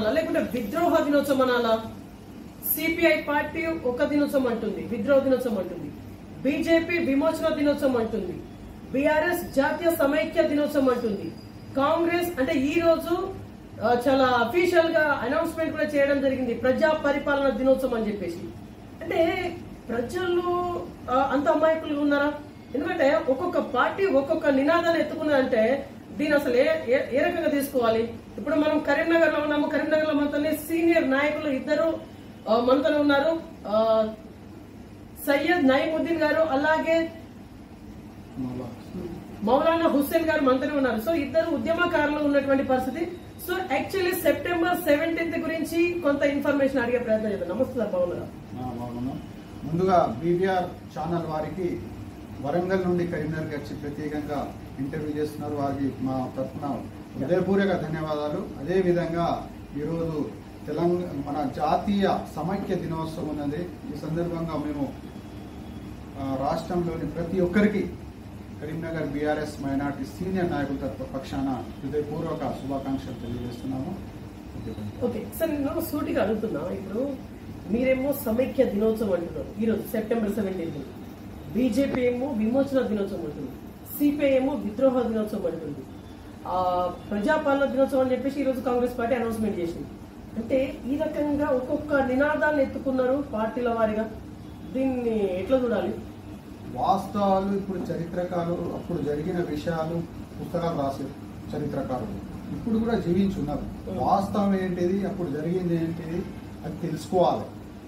లేకుంటే విద్రోహ దినోత్సవం అనాలా? సిపిఐ పార్టీ ఒక దినోత్సవం అంటుంది, విద్రోహ దినోత్సవం అంటుంది. బీజేపీ విమోచన దినోత్సవం అంటుంది. బీఆర్ఎస్ జాతీయ సమైక్య దినోత్సవం అంటుంది. కాంగ్రెస్ అంటే ఈ రోజు చాలా అఫీషియల్ గా అనౌన్స్మెంట్ కూడా చేయడం జరిగింది, ప్రజా పరిపాలన దినోత్సవం అని చెప్పేసి. అంటే ప్రజలు అంత అమాయకులుగా ఉన్నారా? ఎందుకంటే ఒక్కొక్క పార్టీ ఒక్కొక్క నినాదాన్ని ఎత్తుకున్నదంటే దీని అసలు ఏ రకంగా తీసుకోవాలి? ఇప్పుడు మనం కరీంనగర్ లో ఉన్నాము, కరీంనగర్ లో మనతోనే సీనియర్ నాయకులు ఇద్దరు మనతోనే ఉన్నారు, సయ్యద్ నయీముద్దీన్ గారు అలాగే మౌలానా హుస్సేన్ గారు మనతోనే ఉన్నారు. సో ఇద్దరు ఉద్యమకారులు ఉన్నటువంటి పరిస్థితి. సో యాక్చువల్లీ సెప్టెంబర్ 17th గురించి కొంత ఇన్ఫర్మేషన్ అడిగే ప్రయత్నం చేద్దాం. నమస్తే సార్, బాగున్నారా? ముందుగా బీబీఆర్ ఛానల్ వారికి వరంగల్ నుండి కరీంనగర్ వచ్చి ప్రత్యేకంగా ఇంటర్వ్యూ చేస్తున్నారు, వారికి మా తరఫున హృదయపూర్వక ధన్యవాదాలు. అదేవిధంగా ఈరోజు మన జాతీయ సమైక్య దినోత్సవం ఉన్నది. ఈ సందర్భంగా మేము రాష్ట్రంలోని ప్రతి ఒక్కరికి కరీంనగర్ బీఆర్ఎస్ మైనార్టీ సీనియర్ నాయకుల పక్షాన హృదయపూర్వక శుభాకాంక్షలు తెలియజేస్తున్నాము. ఓకే సార్, నేను సూటిగా అడుగుతున్నా, ఇప్పుడు మీరేమో సమైక్య దినోత్సవం అంటున్నారు ఈరోజు సెప్టెంబర్ 17th, బీజేపీ ఏమో విమోచన దినోత్సవం అంటుంది, సిపిఐ ఏమో విద్రోహ దినోత్సవం అంటుంది, ప్రజాపాలన దినోత్సవం అని చెప్పేసి ఈరోజు కాంగ్రెస్ పార్టీ అనౌన్స్మెంట్ చేసింది. అంటే ఈ రకంగా ఒక్కొక్క నినాదాన్ని ఎత్తుకున్నారు పార్టీల వారిగా. దీన్ని ఎట్లా చూడాలి? వాస్తవాలు ఇప్పుడు చరిత్రకారులు అప్పుడు జరిగిన విషయాలు పుస్తకాలు రాశారు చరిత్రకారులు, ఇప్పుడు కూడా జీవించున్నారు. వాస్తవం ఏంటిది, అప్పుడు జరిగింది ఏంటిది అది తెలుసుకోవాలి.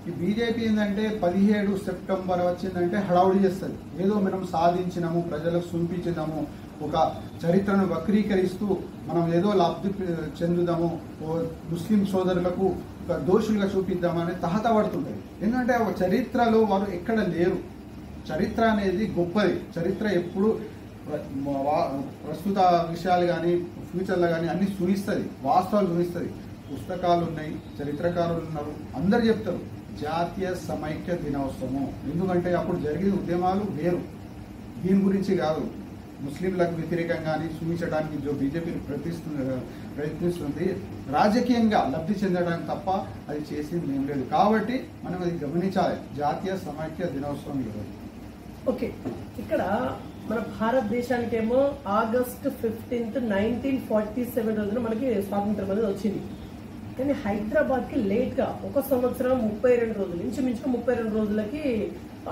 ఈ బీజేపీ ఏంటంటే 17 సెప్టెంబర్ వచ్చిందంటే హడావుడి చేస్తుంది, ఏదో మనం సాధించినాము, ప్రజలకు చూపించినాము, ఒక చరిత్రను వక్రీకరిస్తూ మనం ఏదో లబ్ధి చెందుదాము, ముస్లిం సోదరులకు ఒక దోషులుగా చూపిద్దామని తహతపడుతుంటాయి. ఎందుకంటే ఒక చరిత్రలో వారు ఎక్కడ లేరు. చరిత్ర అనేది గొప్పది. చరిత్ర ఎప్పుడు ప్రస్తుత విషయాలు కానీ ఫ్యూచర్లో కానీ అన్ని చూపిస్తుంది, వాస్తవాలు చూపిస్తుంది. పుస్తకాలు ఉన్నాయి, చరిత్రకారులు ఉన్నారు, అందరు చెప్తారు జాతీయ సమైక్య దినోత్సవం. ఎందుకంటే అప్పుడు జరిగిన ఉద్యమాలు వేరు, దీని గురించి కాదు. ముస్లింలకు వ్యతిరేకంగానే చూపించడానికి బీజేపీ ప్రయత్నిస్తుంది, రాజకీయంగా లబ్ధి చెందడానికి తప్ప అది చేసింది ఏం లేదు. కాబట్టి మనం అది గమనించాలి. జాతీయ సమైక్య దినోత్సవం ఈరోజు. ఓకే, ఇక్కడ మన భారతదేశానికేమో ఆగస్టు 15th 1947 రోజున మనకి స్వాతంత్రం అనేది వచ్చింది. కానీ హైదరాబాద్ కి లేట్ గా 1 సంవత్సరం 32 రోజులు, ఇంచుమించుగా 32 రోజులకి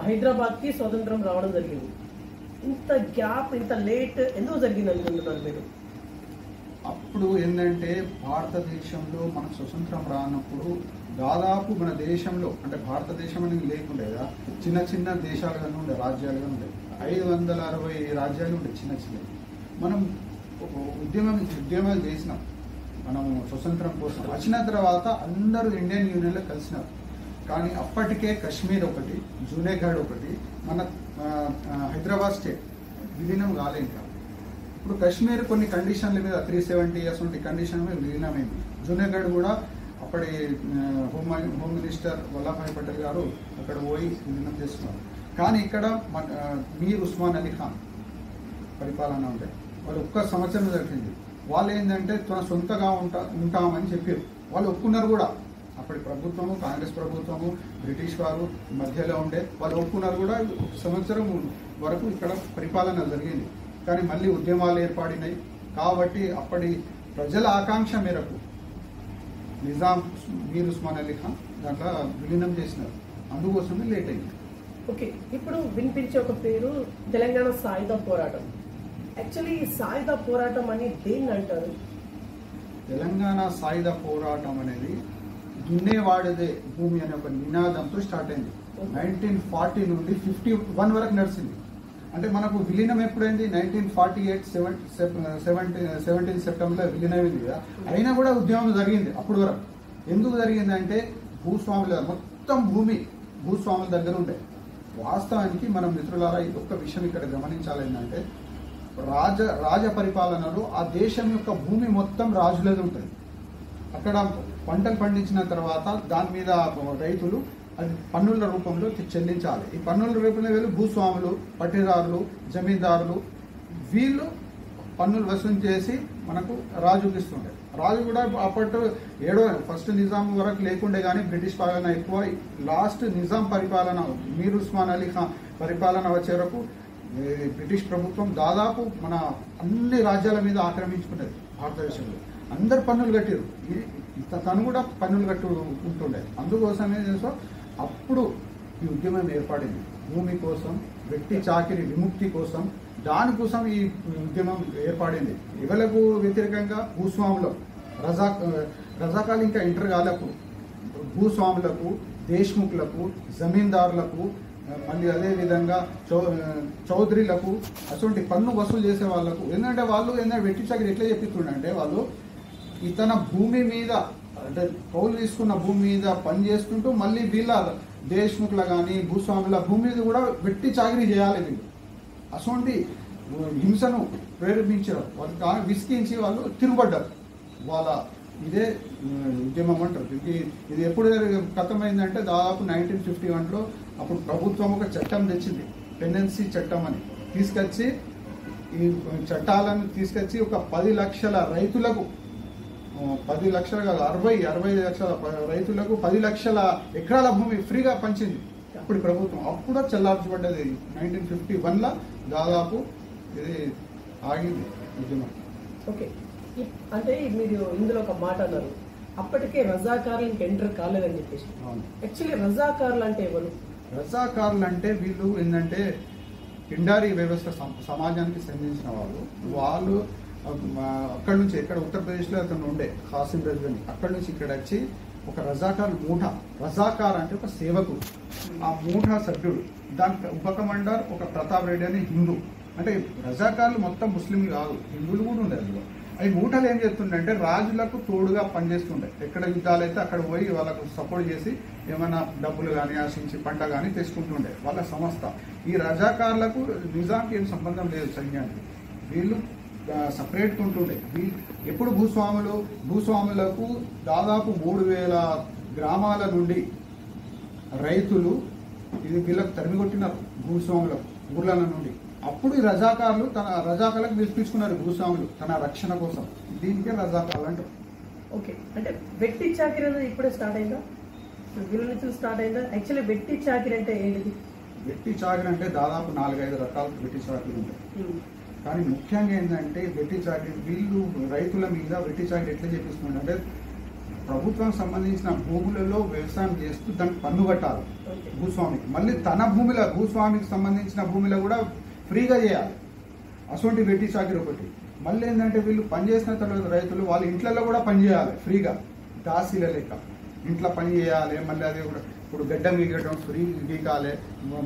హైదరాబాద్ కి స్వాతంత్రం రావడం జరిగింది. ఇంత గ్యాప్, ఇంత లేట్ ఎందుకు జరిగింది అనుకుంటున్నారు మీరు? అప్పుడు ఏంటంటే భారతదేశంలో మనకు స్వతంత్రం రానప్పుడు దాదాపు మన దేశంలో అంటే భారతదేశం అనేది లేకుండే కదా, చిన్న చిన్న దేశాలుగా ఉండే, రాజ్యాలుగా ఉండే, 560 రాజ్యాలు ఉండే చిన్న చిన్నవి. మనం ఉద్యమాలు చేసినాం. మనం స్వతంత్రం కోసం వచ్చిన తర్వాత అందరూ ఇండియన్ యూనియన్లో కలిసినారు. కానీ అప్పటికే కశ్మీర్ ఒకటి, జూనాగఢ్ ఒకటి, మన హైదరాబాద్ స్టేట్ విలీనం కాలేదు. ఇప్పుడు కశ్మీర్ కొన్ని కండిషన్ల మీద 370 years ఉంటే కండిషన్ మీద విలీనమైంది. జూనాగఢ్ కూడా అప్పటి హోమ్ మినిస్టర్ వల్లభాయ్ పటేల్ గారు అక్కడ పోయి విలీనం చేస్తున్నారు. కానీ ఇక్కడ మీర్ ఉస్మాన్ అలీ ఖాన్ పరిపాలన ఉంటే వాళ్ళు 1 సంవత్సరం జరిగింది. వాళ్ళు ఏంటంటే తన సొంతగా ఉంటామని చెప్పారు. వాళ్ళు ఒప్పుకున్నారు కూడా. అప్పటి ప్రభుత్వము, కాంగ్రెస్ ప్రభుత్వము, బ్రిటిష్ వారు మధ్యలో ఉండే, వాళ్ళు ఒప్పుకున్నారు కూడా. 1 సంవత్సరం వరకు ఇక్కడ పరిపాలన జరిగింది. కానీ మళ్ళీ ఉద్యమాలు ఏర్పడినాయి. కాబట్టి అప్పటి ప్రజల ఆకాంక్ష మేరకు నిజాం మీర్ ఉస్మాన్ అలీ ఖాన్ దాంట్లో విలీనం చేసినారు. అందుకోసమే లేట్ అయింది. ఓకే, ఇప్పుడు వినిపించే ఒక పేరు తెలంగాణ సాయుధ పోరాటం. యాక్చువల్లీ ఈ సాయుధ పోరాటం అని దేన్ని అంటారు? తెలంగాణ సాయుధ పోరాటం అనేది దున్నేవాడదే భూమి అనే ఒక నినాదంతో స్టార్ట్ అయింది. 1940 నుండి 51 వరకు నడిచింది. అంటే మనకు విలీనం ఎప్పుడైంది? 1948 17 సెప్టెంబర్లో విలీనమైంది కదా. అయినా కూడా ఉద్యమం జరిగింది అప్పటి వరకు. ఎందుకు జరిగింది అంటే భూస్వాముల మొత్తం భూమి భూస్వాముల దగ్గర ఉండే. వాస్తవానికి మనం మిత్రులారా ఒక్క విషయం ఇక్కడ గమనించాలి ఏంటంటే రాజ పరిపాలనలో ఆ దేశం యొక్క భూమి మొత్తం రాజులది ఉంటుంది. అక్కడ పంటలు పండించిన తర్వాత దాని మీద రైతులు అది పన్నుల రూపంలో చెల్లించాలి. ఈ పన్నుల రూపంలో వీళ్ళు భూస్వాములు, పట్టిదారులు, జమీందారులు వీళ్ళు పన్నులు వసూలు చేసి మనకు రాజుకి ఇస్తుంటారు. రాజు కూడా అప్పట్లో ఏడో ఫస్ట్ నిజాం వరకు లేకుండే కానీ బ్రిటిష్ పాలన ఎక్కువ. లాస్ట్ నిజాం పరిపాలన మీర్ ఉస్మాన్ అలీ ఖాన్ పరిపాలన వచ్చే వరకు బ్రిటిష్ ప్రభుత్వం దాదాపు మన అన్ని రాజ్యాల మీద ఆక్రమించుకున్నది భారతదేశంలో. అందరు పన్నులు కట్టారు, తను కూడా పన్నులు కట్టుకుంటుండే. అందుకోసమే అప్పుడు ఈ ఉద్యమం ఏర్పడింది, భూమి కోసం, వ్యక్తి చాకిరి విముక్తి కోసం. దానికోసం ఈ ఉద్యమం ఏర్పడింది. ఎవలకు వ్యతిరేకంగా? భూస్వాములకు. రజాకాలు ఇంకా ఎంటర్ కాలేప్పుడు భూస్వాములకు, దేశ్ముఖులకు, జమీందారులకు, మళ్ళీ అదేవిధంగా చౌదరీలకు అటువంటి పన్ను వసూలు చేసే వాళ్ళకు. ఎందుకంటే వాళ్ళు వెట్టి చాకిరి ఎట్లా చెప్తుండే, వాళ్ళు ఇతన భూమి మీద అంటే కౌలు తీసుకున్న భూమి మీద పని చేసుకుంటూ మళ్ళీ వీళ్ళ దేశ్ముఖుల కానీ భూస్వాముల భూమి మీద కూడా వెట్టి చాకిరీ చేయాలి వీళ్ళు. అటువంటి హింసను ప్రేరేపించారు, వాళ్ళు విసికించి వాళ్ళు తిరుగుబడ్డారు. వాళ్ళ ఇదే ఉద్యమం అంటారు. ఇది ఎప్పుడు కథమైందంటే దాదాపు 1951లో అప్పుడు ప్రభుత్వం ఒక చట్టం తెచ్చింది, పెండెన్సీ చట్టం అని తీసుకొచ్చి, ఈ చట్టాలను తీసుకొచ్చి ఒక 10 లక్షల రైతులకు, 10 లక్షలు కాదు 60 లక్షల రైతులకు 10 లక్షల ఎకరాల భూమి ఫ్రీగా పంచింది అప్పుడు ప్రభుత్వం. అప్పుడు చెల్లార్చబడ్డది 1951లో. దాదాపు ఇది ఆగింది ఉద్యమం. ఓకే, అంటే మీరు ఇందులో ఒక మాట అన్నారు, అప్పటికే రజాకారులు ఇంకా ఎంటర్ కాలేదని చెప్పేసి. యాక్చువల్లీ రజాకారులు అంటే ఎవరు? రజాకారులు అంటే వీళ్ళు ఏంటంటే పిండారీ వ్యవస్థ సమాజానికి సంబంధించిన వాళ్ళు అక్కడి నుంచి ఎక్కడ ఉత్తరప్రదేశ్లో అతను ఉండే ఖాసిం రజని, అక్కడి నుంచి ఇక్కడ వచ్చి ఒక రజాకార్ మూఠ, రజాకార్ అంటే ఒక సేవకుడు, ఆ మూఠ సభ్యుడు, దాని ఉప కమాండర్ ఒక ప్రతాప్ రెడ్డి అని హిందూ. అంటే రజాకార్లు మొత్తం ముస్లింలు కాదు, హిందువులు కూడా ఉండే అందులో. అవి మూటలు ఏం చేస్తుండే అంటే రాజులకు తోడుగా పనిచేస్తుండే, ఎక్కడ యుద్ధాలు అయితే అక్కడ పోయి వాళ్ళకు సపోర్ట్ చేసి ఏమైనా డబ్బులు కానీ ఆశించి పంట కానీ తెచ్చుకుంటుండే వాళ్ళ సంస్థ. ఈ రజాకార్లకు నిజాంకి ఏం సంబంధం లేదు సైన్యానికి, వీళ్ళు సపరేట్ ఉంటుండే. ఎప్పుడు భూస్వాములకు దాదాపు 3000 గ్రామాల నుండి రైతులు ఇది వీళ్ళకు తరిమికొట్టినారు భూస్వాములకు ఊర్ల నుండి. అప్పుడు ఈ రజాకార్లకు పిలిపించుకున్నారు భూస్వాములు తన రక్షణ కోసం. దీనికే రజాకార్లు అంటారు. ఓకే, అంటే వెట్టి చాకిరి అనేది ఇప్పుడే స్టార్ట్ అయిందా? వీళ్ళ నుంచి స్టార్ట్ అయిందా? యాక్చువల్లీ వెట్టి చాకిరి అంటే ఏంటిది? వెట్టి చాకిరి అంటే దాదాపు 4-5 రకాల వెట్టి చాకిరి ఉంటాయి. కానీ ముఖ్యంగా ఏంటంటే వెట్టి చాకిరి, వీళ్ళు రైతుల మీద వెట్టి చాకిరి ఎట్లా చేపిస్తున్నారంటే ప్రభుత్వం సంబంధించిన భూములలో వ్యవసాయం చేస్తూ దానికి పన్ను కట్టాలి భూస్వామికి, మళ్ళీ తన భూమిలో భూస్వామికి సంబంధించిన భూమిలో కూడా ఫ్రీగా చేయాలి. అటువంటి వెట్టి చాకిరి ఒకటి. మళ్ళీ ఏంటంటే వీళ్ళు పనిచేసిన తర్వాత రైతులు వాళ్ళ ఇంట్లలో కూడా పని చేయాలి ఫ్రీగా, దాసీల లెక్క ఇంట్లో పని చేయాలి. మళ్ళీ అదే కూడా ఇప్పుడు గడ్డ గీయడం ఫ్రీ గీకాలి,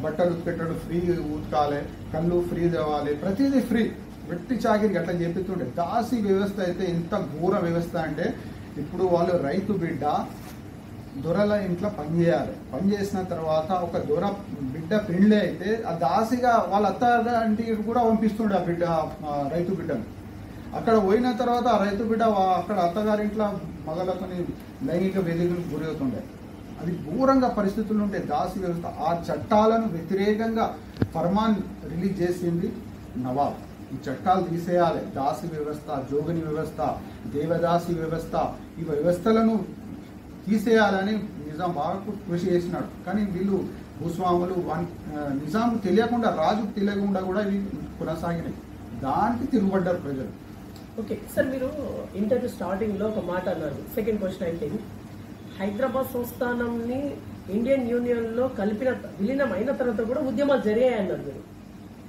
బట్టలు ఉతికెట్టడం ఫ్రీ ఉతకాలి, కళ్ళు ఫ్రీ తేవాలి, ప్రతిదీ ఫ్రీ. వెట్టి చాకిరికి అట్లా చెప్తుంటే దాసీ వ్యవస్థ అయితే ఎంత ఘోర వ్యవస్థ అంటే ఇప్పుడు వాళ్ళు రైతు బిడ్డ దొరల ఇంట్లో పనిచేయాలి. పనిచేసిన తర్వాత ఒక దొర బిడ్డ పెళ్ళి అయితే ఆ దాసిగా వాళ్ళ అత్త కూడా పంపిస్తుండే ఆ బిడ్డ, రైతు బిడ్డను. అక్కడ పోయిన తర్వాత ఆ రైతు బిడ్డ అక్కడ అత్తగారింట్లో మగలతోని లైంగిక వేదికలకు గురవుతుండే. అది ఘోరంగా పరిస్థితులు ఉంటే దాసి వ్యవస్థ. ఆ చట్టాలను వ్యతిరేకంగా ఫర్మాన్ రిలీజ్ చేసింది నవాబ్. ఈ చట్టాలు తీసేయాలి, దాసి వ్యవస్థ, జోగిని వ్యవస్థ, దేవదాసి వ్యవస్థ, ఈ వ్యవస్థలను తీసేయాలని నిజాం బాగా కృషి చేసినాడు. కానీ వీళ్ళు భూస్వాములు నిజాం తెలియకుండా, రాజుకు తెలియకుండా కూడా ఇవి కొనసాగినాయి. దానికి తిరుగుబడ్డారు ప్రజలు. ఓకే సార్, మీరు ఇంటర్వ్యూ స్టార్టింగ్ లో ఒక మాట అన్నారు. సెకండ్ క్వశ్చన్ అయితే హైదరాబాద్ సంస్థానంని ఇండియన్ యూనియన్ లో విలీనం అయిన తర్వాత కూడా ఉద్యమాలు జరిగాయి అన్నారు మీరు.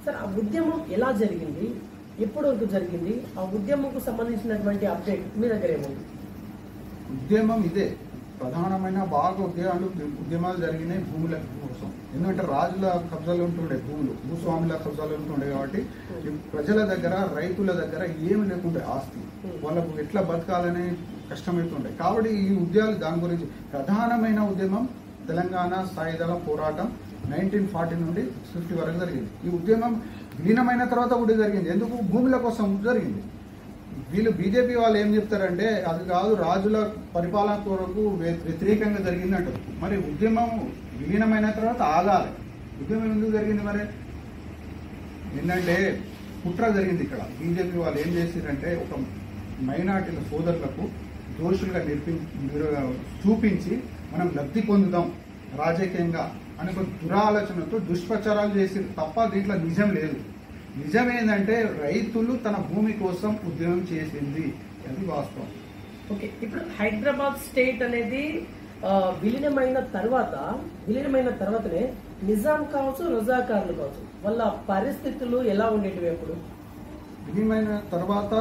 సార్, ఆ ఉద్యమం ఎలా జరిగింది, ఎప్పుడు వరకు జరిగింది, ఆ ఉద్యమంకు సంబంధించినటువంటి అప్డేట్ మీ దగ్గర ఏముంది? ఉద్యమం ఇదే ప్రధానమైన బాగా ఉద్యమాలు జరిగినాయి భూముల కోసం. ఎందుకంటే రాజుల కబ్జాలు ఉంటుండే భూములు, భూస్వాముల కబ్జాలు ఉంటుండే. కాబట్టి ప్రజల దగ్గర, రైతుల దగ్గర ఏమి లేకుంటే ఆస్తి, వాళ్ళకు ఎట్లా బతకాలనే కష్టమవుతుండే. కాబట్టి ఈ ఉద్యమాలు దాని గురించి ప్రధానమైన ఉద్యమం తెలంగాణ సాయుధల పోరాటం 1940 నుండి 50 వరకు జరిగింది. ఈ ఉద్యమం విలీనమైన తర్వాత కూడా జరిగింది. ఎందుకు? భూముల కోసం జరిగింది. వీళ్ళు బీజేపీ వాళ్ళు ఏం చెప్తారంటే అది కాదు, రాజుల పరిపాలన కొరకు వ్యతిరేకంగా జరిగింది అంటారు. మరి ఉద్యమం విలీనమైన తర్వాత ఆగాలి. ఉద్యమం ఎందుకు జరిగింది? మరి ఏంటంటే కుట్ర జరిగింది ఇక్కడ. బీజేపీ వాళ్ళు ఏం చేసిరంటే ఒక మైనార్టీల సోదరులకు దోషులుగా చూపించి మనం లబ్ధి పొందుదాం రాజకీయంగా అని ఒక దురాలోచనతో దుష్ప్రచారాలు చేసి తప్ప దీంట్లో నిజం లేదు. నిజం ఏంటంటే రైతులు తన భూమి కోసం ఉద్యమం చేసింది, అది వాస్తవం. ఓకే, ఇప్పుడు హైదరాబాద్ స్టేట్ అనేది విలీనమైన తర్వాతనే నిజాం కావచ్చు, రజాకార్లు కావచ్చు, వాళ్ళ పరిస్థితులు ఎలా ఉండేటివి? అప్పుడు విలీనమైన తర్వాత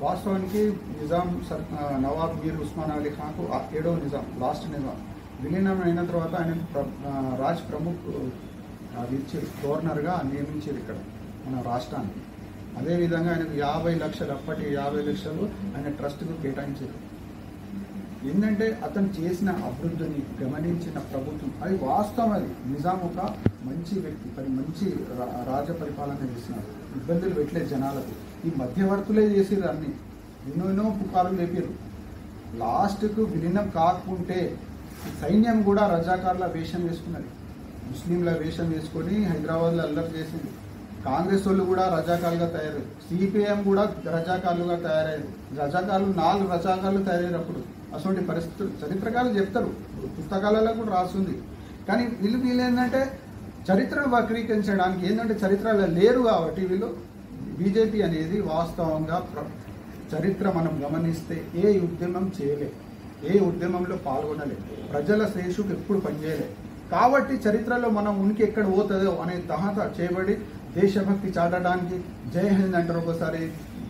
వాస్తవానికి నిజాం నవాబ్ మీర్ ఉస్మాన్ అలీ ఖాన్కు 7వ నిజాం, లాస్ట్ నిజాం విలీనమైన తర్వాత ఆయన రాజ్ ప్రముఖ్ గవర్నర్గా నియమించారు ఇక్కడ మన రాష్ట్రానికి. అదేవిధంగా ఆయనకు 50 లక్షలు, అప్పటి 50 లక్షలు ఆయన ట్రస్ట్కు కేటాయించారు. ఏంటంటే అతను చేసిన అభివృద్ధిని గమనించిన ప్రభుత్వం, అది వాస్తవం. అది నిజాం ఒక మంచి వ్యక్తి, మంచి రాజ పరిపాలన చేసినారు, ఇబ్బందులు పెట్టలేదు జనాలకు. ఈ మధ్యవర్తులే చేసారు అన్ని, ఎన్నో పుకారులు లేపారు. లాస్ట్కు విలీనం కాకుంటే సైన్యం కూడా రజాకార్ల వేషం వేసుకున్నది, ముస్లింల వేషం వేసుకొని హైదరాబాద్లో అల్లరి చేసింది. కాంగ్రెస్ వాళ్ళు కూడా రజాకారులుగా తయారయ్యారు, సిపిఎం కూడా రజాకారులుగా తయారయ్యారు. రజాకారులు 4 రజాకారులు తయారయ్యారు. అప్పుడు అటువంటి పరిస్థితులు చరిత్రకారులు చెప్తారు, పుస్తకాలలో కూడా రాస్తుంది. కానీ వీళ్ళు ఏంటంటే చరిత్రను వక్రీకరించడానికి, ఏంటంటే చరిత్రలో లేరు కాబట్టి వీళ్ళు బీజేపీ అనేది వాస్తవంగా చరిత్ర మనం గమనిస్తే ఏ ఉద్యమం చేయలే, ఏ ఉద్యమంలో పాల్గొనలే, ప్రజల శ్రేషుకు ఎప్పుడు పనిచేయలే. కాబట్టి చరిత్రలో మనం ఉనికి ఎక్కడ పోతుందో అనే తహత చేయబడి దేశభక్తి చాటడానికి జై హింద్ అంటారు, ఒకసారి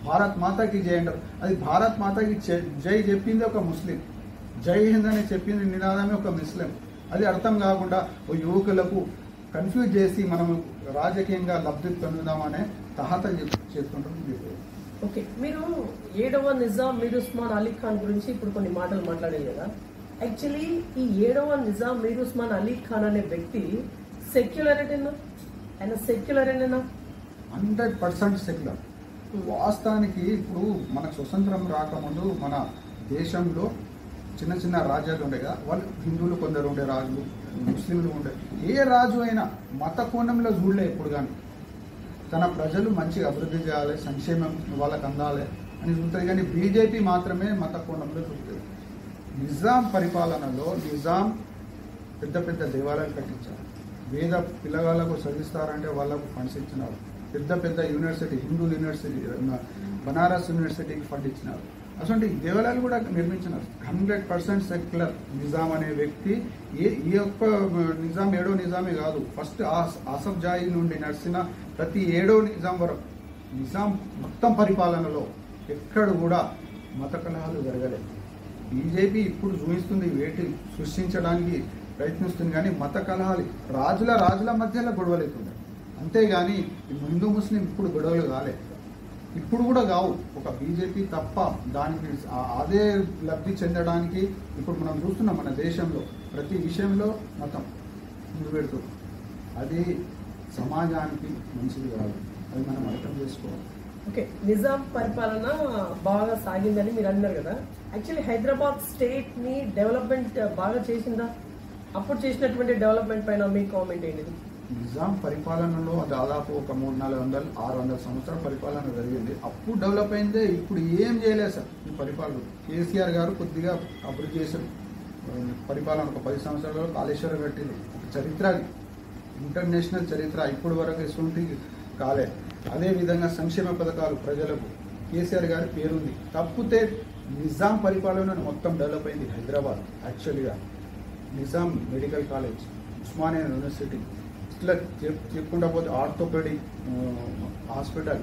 భారత్ మాతాకి జై అంటారు. అది భారత్ మాతాకి జై చెప్పింది ఒక ముస్లిం, జై హింద్ అని చెప్పింది నినాదమే ఒక ముస్లిం. అది అర్థం కాకుండా ఓ యువకులకు కన్ఫ్యూజ్ చేసి మనం రాజకీయంగా లబ్ధి పొందుదామనే తహత చేస్తుంటారు. ఓకే, మీరు 7వ నిజాం మీర్ ఉస్మాన్ అలీ ఖాన్ గురించి ఇప్పుడు కొన్ని మాటలు మాట్లాడారు కదా. యాక్చువల్లీ ఈ 7వ నిజాం మీర్ ఉస్మాన్ అలీ ఖాన్ అనే వ్యక్తి సెక్యులరేనా? ఆయన సెక్యులరేనా? 100% సెక్యులర్. వాస్తవానికి ఇప్పుడు మనకు స్వతంత్రం రాకముందు మన దేశంలో చిన్న చిన్న రాజ్యాలు ఉండే కదా, వాళ్ళు హిందువులు కొందరు ఉండే రాజులు, ముస్లింలు ఉండే. ఏ రాజు అయినా మత కోణంలో చూడలే ఎప్పుడు కానీ. తన ప్రజలు మంచిగా అభివృద్ధి చేయాలి, సంక్షేమం వాళ్ళకి అందాలి అని చూస్తుంది. కానీ బీజేపీ మాత్రమే మత కోణంలో చూస్తుంది. నిజాం పరిపాలనలో నిజాం పెద్ద పెద్ద దేవాలయాలు కట్టించారు, వేద పిల్లగాళ్ళకు చదివిస్తారంటే వాళ్ళకు ఫండ్స్ ఇచ్చినారు, పెద్ద పెద్ద యూనివర్సిటీ, హిందూ యూనివర్సిటీ, బనారస్ యూనివర్సిటీకి ఫండ్ ఇచ్చినారు. అటువంటి దేవాలయాలు కూడా నిర్మించినారు. 100% సెక్యులర్ నిజాం అనే వ్యక్తి. ఈ యొక్క నిజాం 7వ నిజామే కాదు, ఫస్ట్ ఆసఫ్ జాహీ నుండి నడిచిన ప్రతి 7వ నిజాం వరకు నిజాం మొత్తం పరిపాలనలో ఎక్కడ కూడా మత కలహాలు జరగలేదు. బీజేపీ ఇప్పుడు చూపిస్తుంది, వేటి సృష్టించడానికి ప్రయత్నిస్తుంది. కానీ మత కలహాలు రాజుల మధ్యలో గొడవలు అవుతున్నాయి, అంతేగాని హిందూ ముస్లిం ఇప్పుడు గొడవలు కాలే, ఇప్పుడు కూడా కావు. ఒక బీజేపీ తప్ప దానికి అదే లబ్ధి చెందడానికి ఇప్పుడు మనం చూస్తున్నాం. మన దేశంలో ప్రతి విషయంలో మతం ముందు పెడుతుంది, అది సమాజానికి మంచిది కాదు, అది మనం అర్థం చేసుకోవాలి. ఓకే, నిజాం పరిపాలన బాగా సాగిందని మీరు అన్నారు కదా. యాక్చువల్లీ హైదరాబాద్ స్టేట్ ని డెవలప్మెంట్ బాగా చేసిందా? అప్పుడు చేసినటువంటి డెవలప్మెంట్ పైన మీ కామెంట్ ఏంటిది? నిజాం పరిపాలనలో దాదాపు ఒక 300-600 సంవత్సరాల పరిపాలన జరిగింది. అప్పుడు డెవలప్ అయిందే, ఇప్పుడు ఏం చేయలేదు సార్ ఈ పరిపాలన. కేసీఆర్ గారు కొద్దిగా అభివృద్ధి చేశారు పరిపాలన. ఒక 10 సంవత్సరాలలో కాళేశ్వరం కట్టింది, చరిత్ర, ఇంటర్నేషనల్ చరిత్ర. ఇప్పటి వరకు ఎటువంటి కాలే. అదేవిధంగా సంక్షేమ పథకాలు ప్రజలకు కేసీఆర్ గారి పేరుంది. తప్పితే నిజాం పరిపాలన మొత్తం డెవలప్ అయింది హైదరాబాద్. యాక్చువల్గా Nizam medical college, Osmania university, ఇట్లా చెప్పుకుంటా పోతే ఆర్థోపెడిక్ హాస్పిటల్.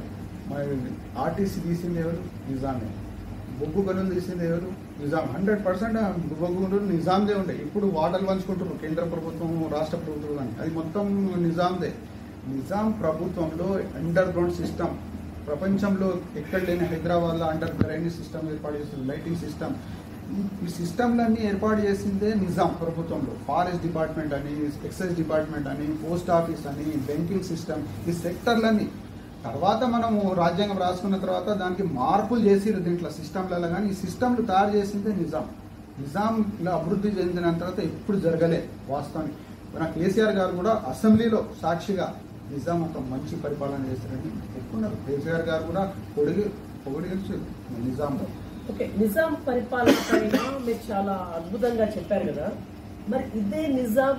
మరి ఆర్టీసీ తీసింది ఎవరు? నిజామే. బొగ్గు గనులు తీసింది ఎవరు? నిజాం. 100% బొగ్గు గనులు నిజాందే ఉండే. ఇప్పుడు వాటలు పంచుకుంటున్నారు కేంద్ర ప్రభుత్వం, రాష్ట్ర ప్రభుత్వం కానీ, అది మొత్తం నిజాందే. నిజాం ప్రభుత్వంలో అండర్ గ్రౌండ్ సిస్టమ్ ప్రపంచంలో ఎక్కడ లేని హైదరాబాద్లో అండర్ డ్రైనేజ్ సిస్టమ్ ఏర్పాటు చేస్తుంది, లైటింగ్ సిస్టమ్. ఈ సిస్టమ్లన్నీ ఏర్పాటు చేసిందే నిజాం ప్రభుత్వంలో. ఫారెస్ట్ డిపార్ట్మెంట్ అని, ఎక్సైజ్ డిపార్ట్మెంట్ అని, పోస్ట్ ఆఫీస్ అని, బ్యాంకింగ్ సిస్టమ్, ఈ సెక్టర్లన్నీ తర్వాత మనము రాజ్యాంగం రాసుకున్న తర్వాత దానికి మార్పులు చేసిరు దీంట్లో సిస్టమ్లలో. కానీ ఈ సిస్టమ్లు తయారు చేసిందే నిజాం. నిజాంలో అభివృద్ధి చెందిన తర్వాత ఎప్పుడు జరగలే వాస్తవానికి. మన కేసీఆర్ గారు కూడా అసెంబ్లీలో సాక్షిగా నిజాం ఒక మంచి పరిపాలన చేస్తారని ఒప్పుకున్నారు. కేసీఆర్ గారు కూడా పొగిడించు నిజాంలో. ఓకే, నిజాం పరిపాలన పైన మీరు చాలా అద్భుతంగా చెప్పారు కదా. మరి ఇదే నిజాం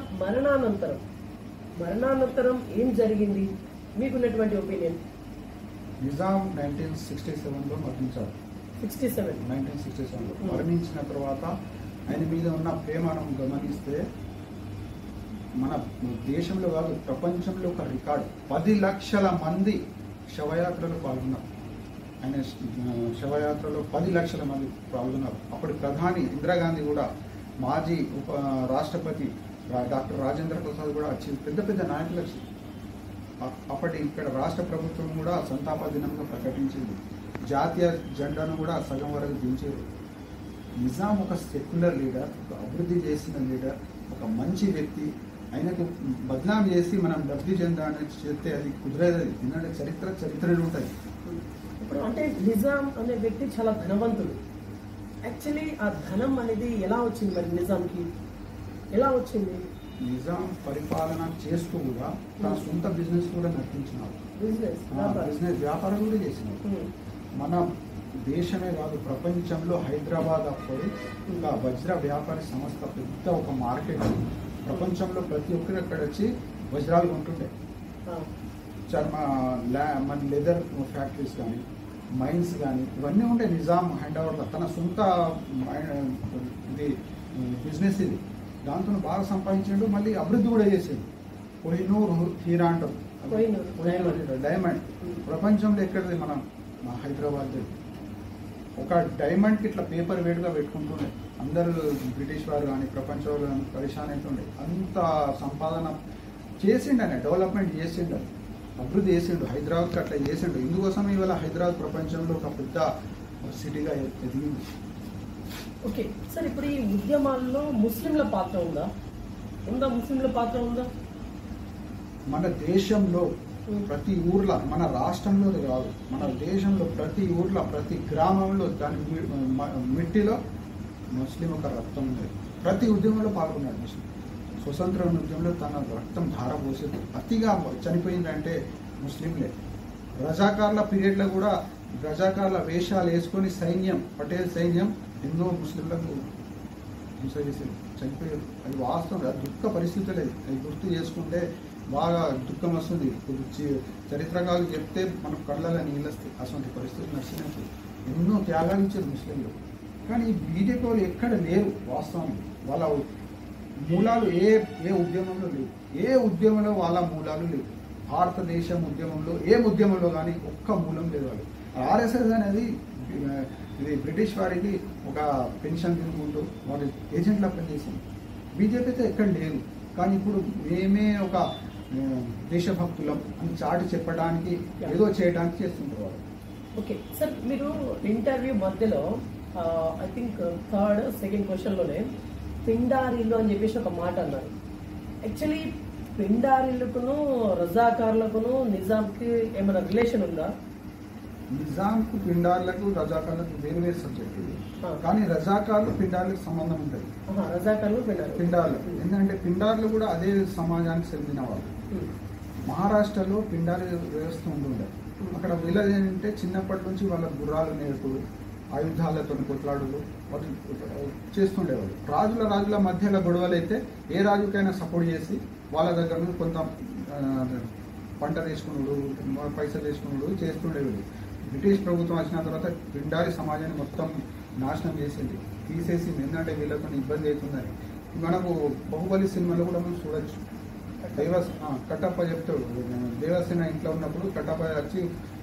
మరణానంతరం ఏం జరిగింది, మీకున్నటువంటి ఒపీనియన్? నిజాం 1967లో మరణించారు. 1967లో మరణించిన తర్వాత ఆయన మీద ఉన్న ప్రేమను గమనిస్తే మన దేశంలో కాదు ప్రపంచంలో ఒక రికార్డు 10 లక్షల మంది శవయాత్రలో పాల్గొన్నారు. ఆయన శవయాత్రలో 10 లక్షల మంది పాల్గొన్నారు. అప్పటి ప్రధాని ఇందిరాగాంధీ కూడా, మాజీ రాష్ట్రపతి డాక్టర్ రాజేంద్ర ప్రసాద్ కూడా వచ్చి పెద్ద పెద్ద నాయకులు వచ్చి అప్పటి ఇక్కడ రాష్ట్ర ప్రభుత్వం కూడా సంతాప దినంగా ప్రకటించింది. జాతీయ జెండాను కూడా సగం వరకు దించారు. నిజాం ఒక సెక్యులర్ లీడర్, ఒక అభివృద్ధి చేసిన లీడర్, ఒక మంచి వ్యక్తి. ఆయనకు బద్నాం చేసి మనం లబ్ధి చెందాలని చెప్తే అది కుదరదు. ఎందుకంటే చరిత్రలు ఉంటాయి. ఇప్పుడు అంటే నిజాం అనే వ్యక్తి చాలా ధనవంతుడు. యాక్చువల్లీ ఆ ధనం అనేది ఎలా వచ్చింది, మరి నిజాంకి ఎలా వచ్చింది? నిజాం పరిపాలన చేస్తూ కూడా తన సొంత బిజినెస్ కూడా నడిపించినారు. బిజినెస్ వ్యాపారం కూడా చేసినారు. మన దేశమే కాదు ప్రపంచంలో హైదరాబాద్ అప్పుడు ఇంకా వజ్ర వ్యాపారి సంస్థ పెద్ద ఒక మార్కెట్. ప్రపంచంలో ప్రతి ఒక్కరు అక్కడ వచ్చి వజ్రాలు కొంటుండే. మన లెదర్ ఫ్యాక్టరీస్ కానీ, మైన్స్ కానీ ఇవన్నీ ఉండే. నిజాం హైదరాబాద్లో తన సొంత ఇది బిజినెస్ ఇది. దాంతో బాగా సంపాదించాడు. మళ్ళీ అభివృద్ధి కూడా చేసాడు. కోహినూర్ హీరా అంటారు, డైమండ్. ప్రపంచంలో ఎక్కడిది మన హైదరాబాద్. ఒక డైమండ్కి ఇట్లా పేపర్ వేడిగా పెట్టుకుంటుండే. అందరూ బ్రిటిష్ వారు కానీ ప్రపంచంలో కానీ పరిశాన్ అవుతుండే. అంత సంపాదన చేసిండు ఆయన, డెవలప్మెంట్ చేసిండు, అభివృద్ధి చేసిండు. హైదరాబాద్కి అట్లా చేసిండు. ఇందుకోసం ఇవాళ హైదరాబాద్ ప్రపంచంలో ఒక పెద్ద సిటీగా ఎదిగింది. ఓకే సార్, ఇప్పుడు ఈ ఉద్యమాల్లో ముస్లింల పాత్ర ఉందా? ముస్లింల పాత్ర ఉందా? మన దేశంలో ప్రతి ఊర్లో, మన రాష్ట్రంలో కాదు, మన దేశంలో ప్రతి ఊర్లో, ప్రతి గ్రామంలో, దాని మిట్టిలో ముస్లిం ఒక రక్తం ఉంది. ప్రతి ఉద్యమంలో పాల్గొన్నాడు ముస్లిం. స్వతంత్ర ఉద్యమంలో తన రక్తం ధారపోసేది. అతిగా చనిపోయిందంటే ముస్లింలే. రజాకార్ల పీరియడ్లో కూడా రజాకార్ల వేషాలు వేసుకొని సైన్యం, పటేల్ సైన్యం ఎన్నో ముస్లింలకు హింస చేసేది, చనిపోయారు. అది వాస్తవం. అది దుఃఖ పరిస్థితి లేదు. అది గుర్తు చేసుకుంటే బాగా దుఃఖం వస్తుంది. చరిత్రకాలు చెప్తే మనకు కళ్ళలో నీళ్ళు వస్తాయి. అటువంటి పరిస్థితి నడిచినట్టు ఎన్నో త్యాగాలు ఇచ్చారు ముస్లింలు. కానీ బీజేపీ వాళ్ళు ఎక్కడ లేరు. వాస్తవం వాళ్ళ మూలాలు ఏ ఉద్యమంలో లేవు. ఏ ఉద్యమంలో వాళ్ళ మూలాలు లేవు. భారతదేశం ఉద్యమంలో ఏ ఉద్యమంలో కానీ ఒక్క మూలం లేదు. వాళ్ళు ఆర్ఎస్ఎస్ అనేది ఇది బ్రిటిష్ వారికి ఒక పెన్షన్ తినుకుంటూ వారి ఏజెంట్లా పనిచేసింది. బీజేపీ అయితే ఎక్కడ లేదు. కానీ ఇప్పుడు మేమే ఒక దేశభక్తులం అని చాటి చెప్పడానికి ఏదో చేయడానికి చేస్తుంటారు వాళ్ళు. ఓకే సార్, మీరు ఇంటర్వ్యూ మధ్యలో ఐ థింక్ సెకండ్ క్వశ్చన్లోనే పిండారీలు అని చెప్పేసి ఒక మాట అన్నారు. యాక్చువల్లీ పిండారీలకును రజాకార్లకును నిజాంకి ఏమైనా రిలేషన్ ఉందా? నిజాంకు పిండార్లకు రజాకార్లకు వేరు వేరు సబ్జెక్ట్ ఇది. కానీ రజాకార్లు పిండార్లకు సంబంధం ఉంటుంది. పిండార్లు ఎందుకంటే పిండార్లు కూడా అదే సమాజానికి చెందిన వాళ్ళు. మహారాష్ట్రలో పిండారి వ్యవస్థ ఉంటుండే. అక్కడ వీళ్ళది ఏంటంటే చిన్నప్పటి నుంచి వాళ్ళ గుర్రాలు నేర్పుడు, ఆయుధాలతో కొట్లాడులు వాటి చేస్తుండేవాళ్ళు. రాజుల మధ్యలో గొడవలు అయితే ఏ రాజుకైనా సపోర్ట్ చేసి వాళ్ళ దగ్గర నుంచి కొంత పంట తీసుకున్నాడు, పైసలు తీసుకున్నాడు చేస్తుండేవాళ్ళు. బ్రిటిష్ ప్రభుత్వం వచ్చిన తర్వాత పిండారి సమాజాన్ని మొత్తం నాశనం చేసింది, తీసేసింది. ఎందుకంటే వీళ్ళతో ఇబ్బంది అవుతుందని. మనకు బాహుబలి సినిమాలో కూడా మనం చూడొచ్చు. కట్టప్ప చెప్తాడు, దేవసేన ఇంట్లో ఉన్నప్పుడు కట్టప్ప వచ్చి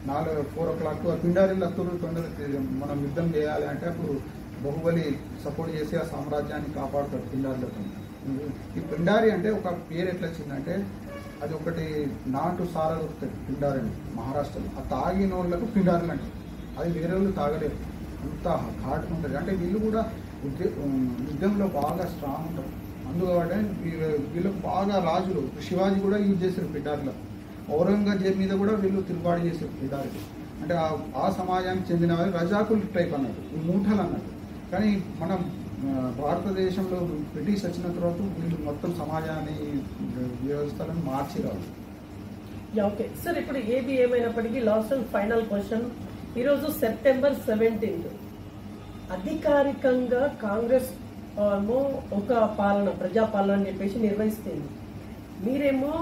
4 o'clock పిండారీలు అత్తులు తొందరగా మనం యుద్ధం చేయాలి అంటే అప్పుడు బాహుబలి సపోర్ట్ చేసి ఆ సామ్రాజ్యాన్ని కాపాడుతాడు పిండారీలతో. ఈ పిండారి అంటే ఒక పేరు ఎట్లా వచ్చిందంటే అది ఒకటి నాటు సారా దొరుకుతుంది పిండారిని మహారాష్ట్రలో. ఆ తాగిన వాళ్ళకు పిండారులు అంటే అది వేరే వాళ్ళు తాగలేరు, అంత ఘాటుగా ఉంటుంది. అంటే వీళ్ళు కూడా యుద్ధంలో బాగా స్ట్రాంగ్ ఉంటారు. అందుకని వీళ్ళకు బాగా రాజులు శివాజీ కూడా యూజ్ చేశారు పిండారులో. ఔరంగజేబ్ మీద కూడా వీళ్ళు తిరుగుబాటు చేశారు పిండారులు. అంటే ఆ సమాజానికి చెందిన వారు రజాకుల్ టైప్ అన్నట్టు, ఈ మూఠలు అన్నట్టు. కానీ మనం భారతదేశంలో బ్రిటిష్ వచ్చిన తర్వాత వీళ్ళు మొత్తం సమాజాన్ని వ్యవస్థలను మార్చి రావాలి. ఓకే సార్, ఇప్పుడు ఏది ఏమైనప్పటికీ లాస్ట్ అండ్ ఫైనల్ క్వశ్చన్, ఈరోజు సెప్టెంబర్ 17th అధికారికంగా కాంగ్రెస్ ఏమో ఒక పాలన ప్రజాపాలన అని చెప్పేసి నిర్వహిస్తుంది. మీరేమో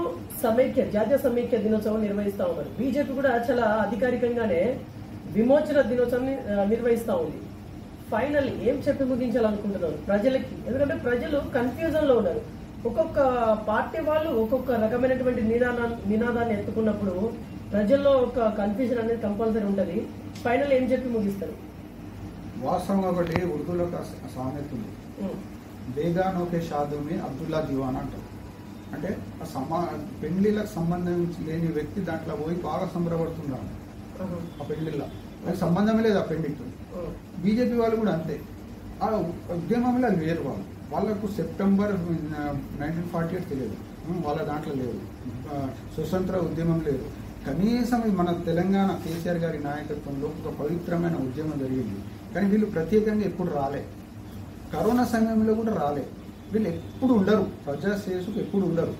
జాతీయ సమైక్య దినోత్సవం నిర్వహిస్తా ఉన్నారు. బీజేపీ కూడా చాలా అధికారికంగానే విమోచన దినోత్సవం నిర్వహిస్తా ఉంది. ఫైనల్ ఏం చెప్పి ముగించాలనుకుంటున్నారు ప్రజలకి? ఎందుకంటే ప్రజలు కన్ఫ్యూజన్ లో ఉన్నారు. ఒక్కొక్క పార్టీ వాళ్ళు ఒక్కొక్క రకమైనటువంటి నినాదాన్ని ఎత్తుకున్నప్పుడు ప్రజల్లో ఒక కన్ఫ్యూజన్ అనేది కంపల్సరీ ఉంటది. ఫైనల్ ఏం చెప్పి ముగిస్తారు? వాస్తవంగా ఒకటి ఉర్దూలో ఒక సామెత ఉంది, బేగానోకే షాదుమి అబ్దుల్లా దివాన్ అంటారు. అంటే పెళ్లిళ్ళకి సంబంధం లేని వ్యక్తి దాంట్లో పోయి బాగా సంబరపడుతున్నారు. ఆ పెళ్లిళ్ళ సంబంధమే లేదు ఆ పెళ్లికి. బీజేపీ వాళ్ళు కూడా అంతే. ఆ ఉద్యమంలో వేరు వాళ్ళకు సెప్టెంబర్ 1948 తెలియదు, వాళ్ళ దాంట్లో లేదు, స్వతంత్ర ఉద్యమం లేదు. కనీసం మన తెలంగాణ కేసీఆర్ గారి నాయకత్వంలో ఒక పవిత్రమైన ఉద్యమం జరిగింది. కానీ వీళ్ళు ప్రత్యేకంగా ఎప్పుడు రాలే, కరోనా సమయంలో కూడా రాలే. వీళ్ళు ఎప్పుడు ఉండరు, ప్రజాశ్రేయస్సుకు ఎప్పుడు ఉండరు.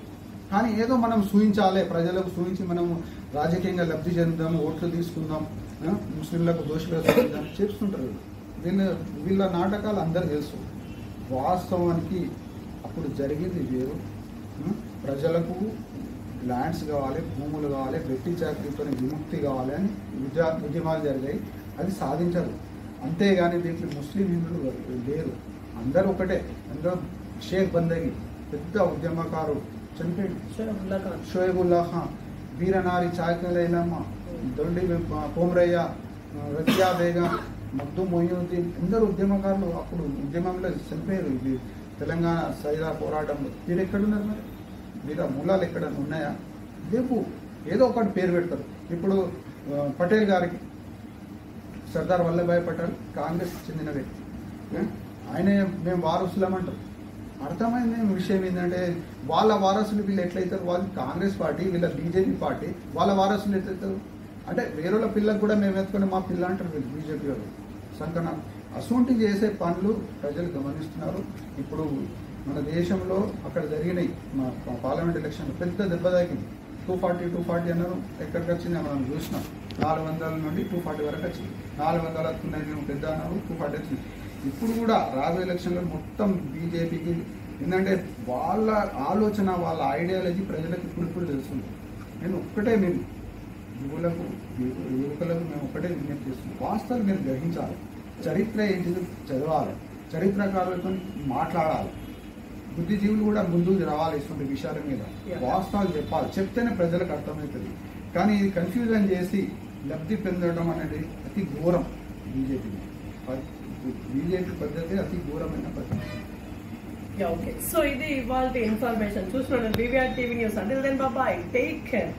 కానీ ఏదో మనం సూచించాలి, ప్రజలకు సూచించి మనం రాజకీయంగా లబ్ధి చెందుదాం, ఓట్లు తీసుకుందాం, ముస్లింలకు దోషిద్దాం చేస్తుంటారు. వీళ్ళ నాటకాలు అందరూ తెలుసు. వాస్తవానికి అప్పుడు జరిగింది వేరు. ప్రజలకు ల్యాండ్స్ కావాలి, భూములు కావాలి, వెట్టి చాకరీతో విముక్తి కావాలి అని ఉద్యమాలు జరిగాయి. అది సాధించరు. అంతేగాని దీంట్లో ముస్లిం హిందువులు లేరు, అందరూ ఒకటే. అందరూ షేక్ బందగి పెద్ద ఉద్యమకారు చనిపోయాడు, షోయబుల్లా ఖాన్, వీరనారి చాకలైలమ్మ, దొండి కోమరయ్య, రజియా బేగం, మగ్దు మొయినుద్దీన్, అందరూ ఉద్యమకారులు అప్పుడు ఉద్యమంలో చనిపోయారు. ఇది తెలంగాణ సైరా పోరాటంలో. వీరు ఎక్కడున్నారు? మరి వీర మూలాలు ఎక్కడ ఉన్నాయా? లేవు. ఏదో ఒకటి పేరు పెడతారు. ఇప్పుడు పటేల్ గారికి, సర్దార్ వల్లభాయ్ పటేల్ కాంగ్రెస్ చెందిన వ్యక్తి, ఆయన మేము వారసులమంటారు. అర్థమైన విషయం ఏంటంటే వాళ్ళ వారసులు వీళ్ళు ఎట్లయితారు? వాళ్ళు కాంగ్రెస్ పార్టీ, వీళ్ళ బీజేపీ పార్టీ, వాళ్ళ వారసులు ఎట్లయితారు? అంటే వేరేళ్ళ పిల్లలకు కూడా మేము ఎత్తుకుని మా పిల్ల అంటారు వీళ్ళు బీజేపీ వాళ్ళు. సంకన అసూంటి చేసే పనులు ప్రజలు గమనిస్తున్నారు. ఇప్పుడు మన దేశంలో అక్కడ జరిగినాయి మా పార్లమెంట్ ఎలక్షన్ పెద్ద దెబ్బ తాగింది. 240 అన్నారు. ఎక్కడికి వచ్చింది మనం చూసినాం. 400 నుండి 240 వరకు వచ్చింది. 400 పెద్ద అన్నారు, 240 వచ్చింది. ఇప్పుడు కూడా రాబోయే ఎలక్షన్లో మొత్తం బీజేపీకి ఏంటంటే వాళ్ళ ఆలోచన, వాళ్ళ ఐడియాలజీ ప్రజలకు ఇప్పుడు తెలుస్తుంది. నేను ఒక్కటే మేము యువకులకు మేము ఒక్కటే విజ్ఞప్తి చేస్తున్నాం, వాస్తవాలు మీరు గ్రహించాలి. చరిత్ర ఏంటిది చదవాలి, చరిత్రకారులతో మాట్లాడాలి. బుద్ధిజీవులు కూడా ముందుకు రావాలి ఇటువంటి విషయాల మీద, వాస్తవాలు చెప్పాలి. చెప్తేనే ప్రజలకు అర్థమవుతుంది. కానీ ఇది కన్ఫ్యూజన్ చేసి లబ్ధి పొందడం అనేది అతి ఘోరం. బీజేపీ పద్ధతి అతి ఘోరమైన పద్ధతి. ఓకే, సో ఇది ఇవాళ ఇన్ఫర్మేషన్. చూస్తున్నాను BVR TV news. Until then bye, take care.